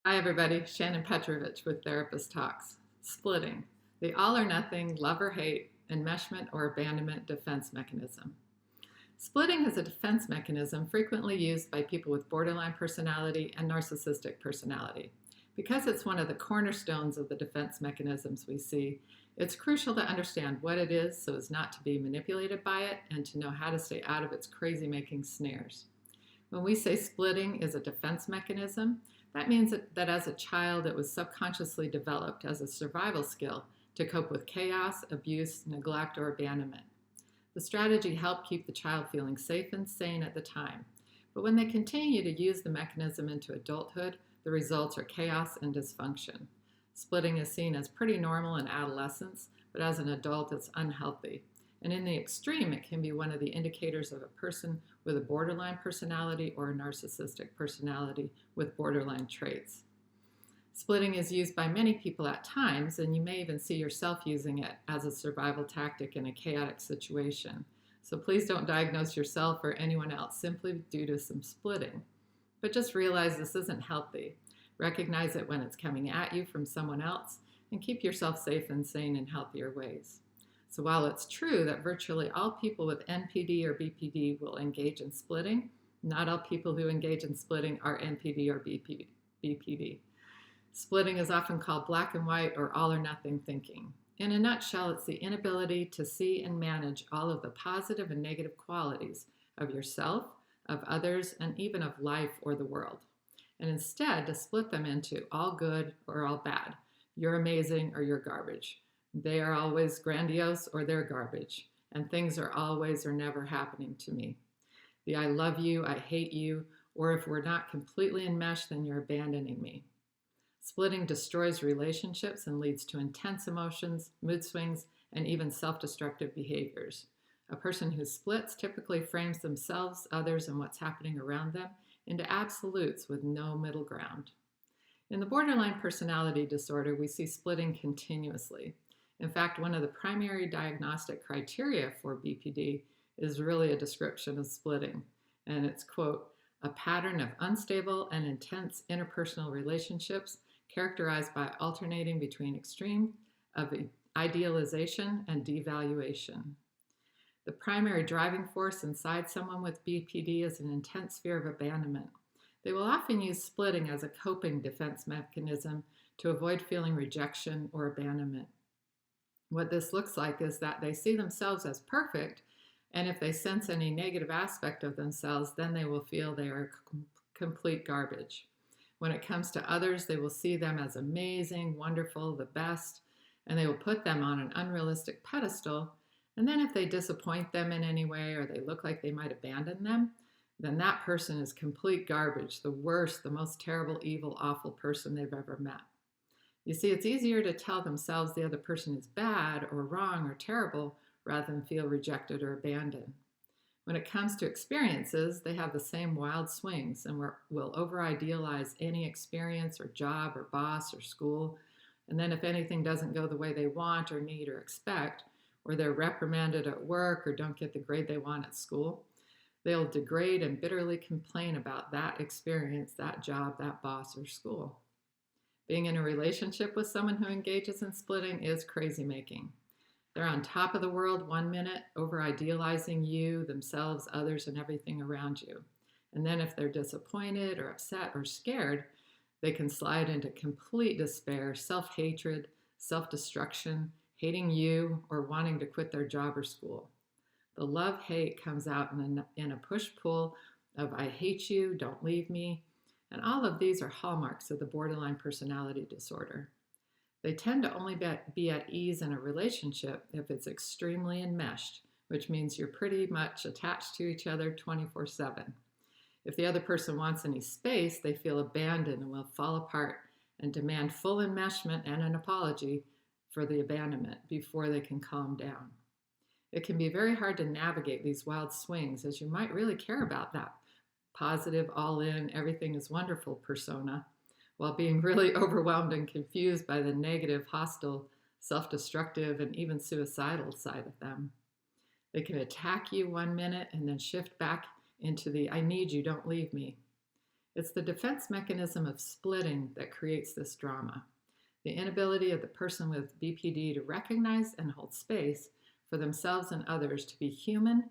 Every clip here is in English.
Hi everybody, Shannon Petrovich with Therapist Talks. Splitting, the all or nothing, love or hate, enmeshment or abandonment defense mechanism. Splitting is a defense mechanism frequently used by people with borderline personality and narcissistic personality. Because it's one of the cornerstones of the defense mechanisms we see, it's crucial to understand what it is so as not to be manipulated by it and to know how to stay out of its crazy-making snares. When we say splitting is a defense mechanism, that means that as a child it was subconsciously developed as a survival skill to cope with chaos, abuse, neglect, or abandonment. The strategy helped keep the child feeling safe and sane at the time, but when they continue to use the mechanism into adulthood, the results are chaos and dysfunction. Splitting is seen as pretty normal in adolescence, but as an adult it's unhealthy. And in the extreme, it can be one of the indicators of a person with a borderline personality or a narcissistic personality with borderline traits. Splitting is used by many people at times, and you may even see yourself using it as a survival tactic in a chaotic situation. So please don't diagnose yourself or anyone else simply due to some splitting. But just realize this isn't healthy. Recognize it when it's coming at you from someone else, and keep yourself safe and sane in healthier ways. So while it's true that virtually all people with NPD or BPD will engage in splitting, not all people who engage in splitting are NPD or BPD. Splitting is often called black and white or all or nothing thinking. In a nutshell, it's the inability to see and manage all of the positive and negative qualities of yourself, of others, and even of life or the world, and instead to split them into all good or all bad, you're amazing or you're garbage. They are always grandiose or they're garbage, and things are always or never happening to me. The I love you, I hate you, or if we're not completely enmeshed, then you're abandoning me. Splitting destroys relationships and leads to intense emotions, mood swings, and even self-destructive behaviors. A person who splits typically frames themselves, others, and what's happening around them into absolutes with no middle ground. In the borderline personality disorder, we see splitting continuously. In fact, one of the primary diagnostic criteria for BPD is really a description of splitting, and it's, quote, a pattern of unstable and intense interpersonal relationships characterized by alternating between extreme of idealization and devaluation. The primary driving force inside someone with BPD is an intense fear of abandonment. They will often use splitting as a coping defense mechanism to avoid feeling rejection or abandonment. What this looks like is that they see themselves as perfect, and if they sense any negative aspect of themselves, then they will feel they are complete garbage. When it comes to others, they will see them as amazing, wonderful, the best, and they will put them on an unrealistic pedestal. And then if they disappoint them in any way or they look like they might abandon them, then that person is complete garbage, the worst, the most terrible, evil, awful person they've ever met. You see, it's easier to tell themselves the other person is bad or wrong or terrible rather than feel rejected or abandoned. When it comes to experiences, they have the same wild swings and will over-idealize any experience or job or boss or school. And then if anything doesn't go the way they want or need or expect, or they're reprimanded at work or don't get the grade they want at school, they'll degrade and bitterly complain about that experience, that job, that boss, or school. Being in a relationship with someone who engages in splitting is crazy making. They're on top of the world 1 minute, over-idealizing you, themselves, others, and everything around you. And then if they're disappointed or upset or scared, they can slide into complete despair, self-hatred, self-destruction, hating you, or wanting to quit their job or school. The love-hate comes out in a push-pull of I hate you, don't leave me, and all of these are hallmarks of the borderline personality disorder. They tend to only be at ease in a relationship if it's extremely enmeshed, which means you're pretty much attached to each other 24/7. If the other person wants any space, they feel abandoned and will fall apart and demand full enmeshment and an apology for the abandonment before they can calm down. It can be very hard to navigate these wild swings as you might really care about that positive, all-in, everything is wonderful persona, while being really overwhelmed and confused by the negative, hostile, self-destructive, and even suicidal side of them. They can attack you 1 minute and then shift back into the I need you, don't leave me. It's the defense mechanism of splitting that creates this drama. The inability of the person with BPD to recognize and hold space for themselves and others to be human,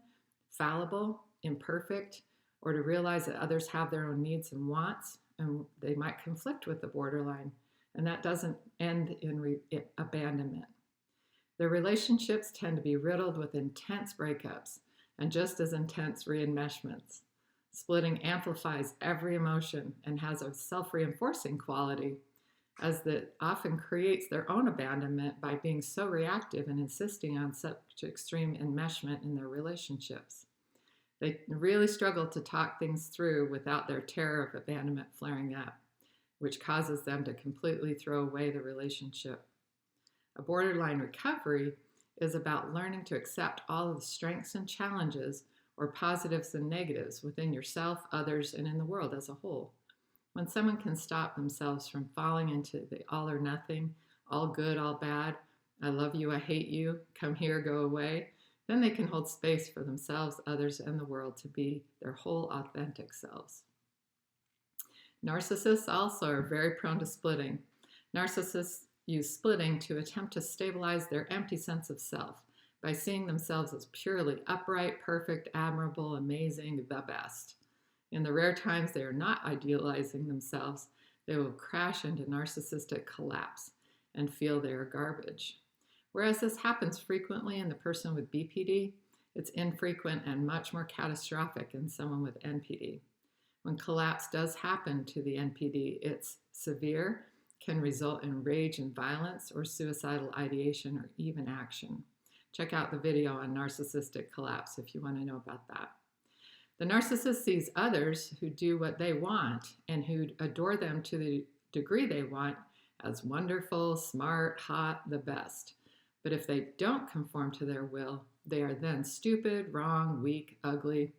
fallible, imperfect, or to realize that others have their own needs and wants, and they might conflict with the borderline, and that doesn't end in abandonment. Their relationships tend to be riddled with intense breakups and just as intense reenmeshments. Splitting amplifies every emotion and has a self-reinforcing quality, as that often creates their own abandonment by being so reactive and insisting on such extreme enmeshment in their relationships. They really struggle to talk things through without their terror of abandonment flaring up, which causes them to completely throw away the relationship. A borderline recovery is about learning to accept all of the strengths and challenges, or positives and negatives, within yourself, others, and in the world as a whole. When someone can stop themselves from falling into the all or nothing, all good, all bad, I love you, I hate you, come here, go away, then they can hold space for themselves, others, and the world to be their whole authentic selves. Narcissists also are very prone to splitting. Narcissists use splitting to attempt to stabilize their empty sense of self by seeing themselves as purely upright, perfect, admirable, amazing, the best. In the rare times they are not idealizing themselves, they will crash into narcissistic collapse and feel they are garbage. Whereas this happens frequently in the person with BPD, it's infrequent and much more catastrophic in someone with NPD. When collapse does happen to the NPD, it's severe, can result in rage and violence or suicidal ideation or even action. Check out the video on Narcissistic Collapse if you want to know about that. The narcissist sees others who do what they want and who adore them to the degree they want as wonderful, smart, hot, the best. But if they don't conform to their will, they are then stupid, wrong, weak, ugly,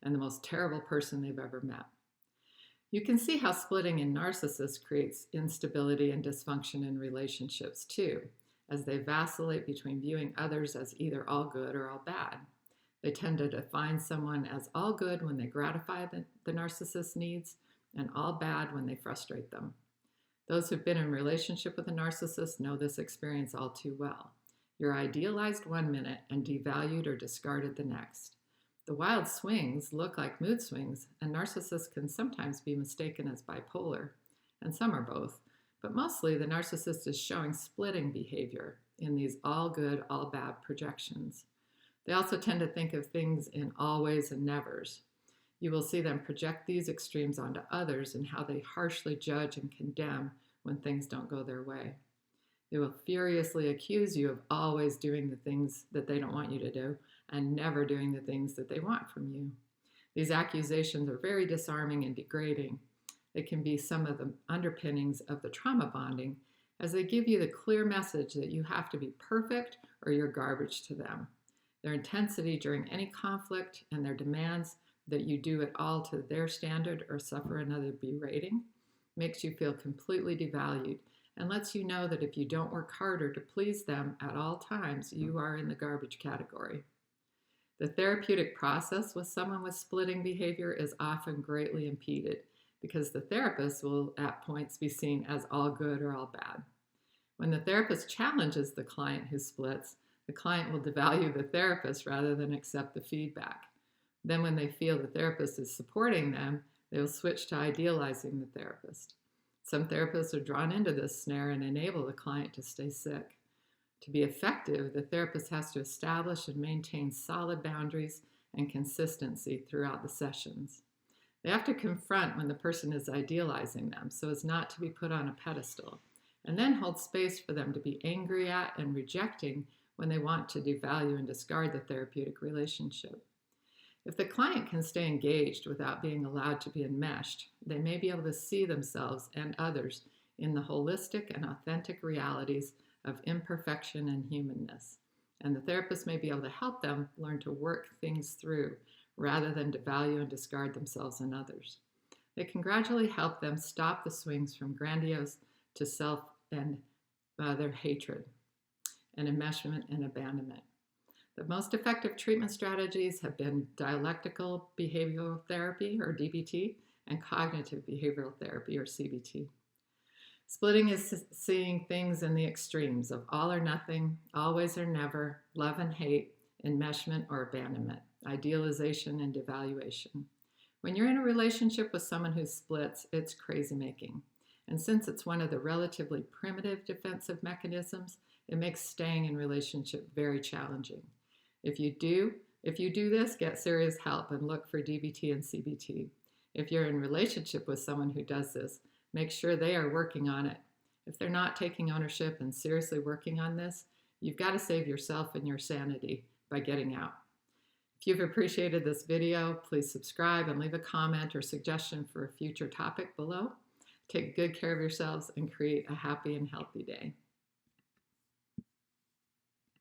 and the most terrible person they've ever met. You can see how splitting in narcissists creates instability and dysfunction in relationships too, as they vacillate between viewing others as either all good or all bad. They tend to define someone as all good when they gratify the narcissist's needs and all bad when they frustrate them. Those who've been in relationship with a narcissist know this experience all too well. You're idealized one minute and devalued or discarded the next. The wild swings look like mood swings, and narcissists can sometimes be mistaken as bipolar, and some are both, but mostly the narcissist is showing splitting behavior in these all good, all bad projections. They also tend to think of things in always and nevers. You will see them project these extremes onto others and how they harshly judge and condemn when things don't go their way. They will furiously accuse you of always doing the things that they don't want you to do and never doing the things that they want from you. These accusations are very disarming and degrading. They can be some of the underpinnings of the trauma bonding, as they give you the clear message that you have to be perfect or you're garbage to them. Their intensity during any conflict and their demands that you do it all to their standard or suffer another berating makes you feel completely devalued and lets you know that if you don't work harder to please them at all times, you are in the garbage category. The therapeutic process with someone with splitting behavior is often greatly impeded because the therapist will at points be seen as all good or all bad. When the therapist challenges the client who splits, the client will devalue the therapist rather than accept the feedback. Then when they feel the therapist is supporting them, they will switch to idealizing the therapist. Some therapists are drawn into this snare and enable the client to stay sick. To be effective, the therapist has to establish and maintain solid boundaries and consistency throughout the sessions. They have to confront when the person is idealizing them so as not to be put on a pedestal, and then hold space for them to be angry at and rejecting when they want to devalue and discard the therapeutic relationship. If the client can stay engaged without being allowed to be enmeshed, they may be able to see themselves and others in the holistic and authentic realities of imperfection and humanness, and the therapist may be able to help them learn to work things through rather than devalue and discard themselves and others. They can gradually help them stop the swings from grandiose to self and their hatred and enmeshment and abandonment. The most effective treatment strategies have been dialectical behavioral therapy, or DBT, and cognitive behavioral therapy, or CBT. Splitting is seeing things in the extremes of all or nothing, always or never, love and hate, enmeshment or abandonment, idealization and devaluation. When you're in a relationship with someone who splits, it's crazy making. And since it's one of the relatively primitive defensive mechanisms, it makes staying in relationship very challenging. If you do this, get serious help and look for DBT and CBT. If you're in relationship with someone who does this, make sure they are working on it. If they're not taking ownership and seriously working on this, you've got to save yourself and your sanity by getting out. If you've appreciated this video, please subscribe and leave a comment or suggestion for a future topic below. Take good care of yourselves and create a happy and healthy day.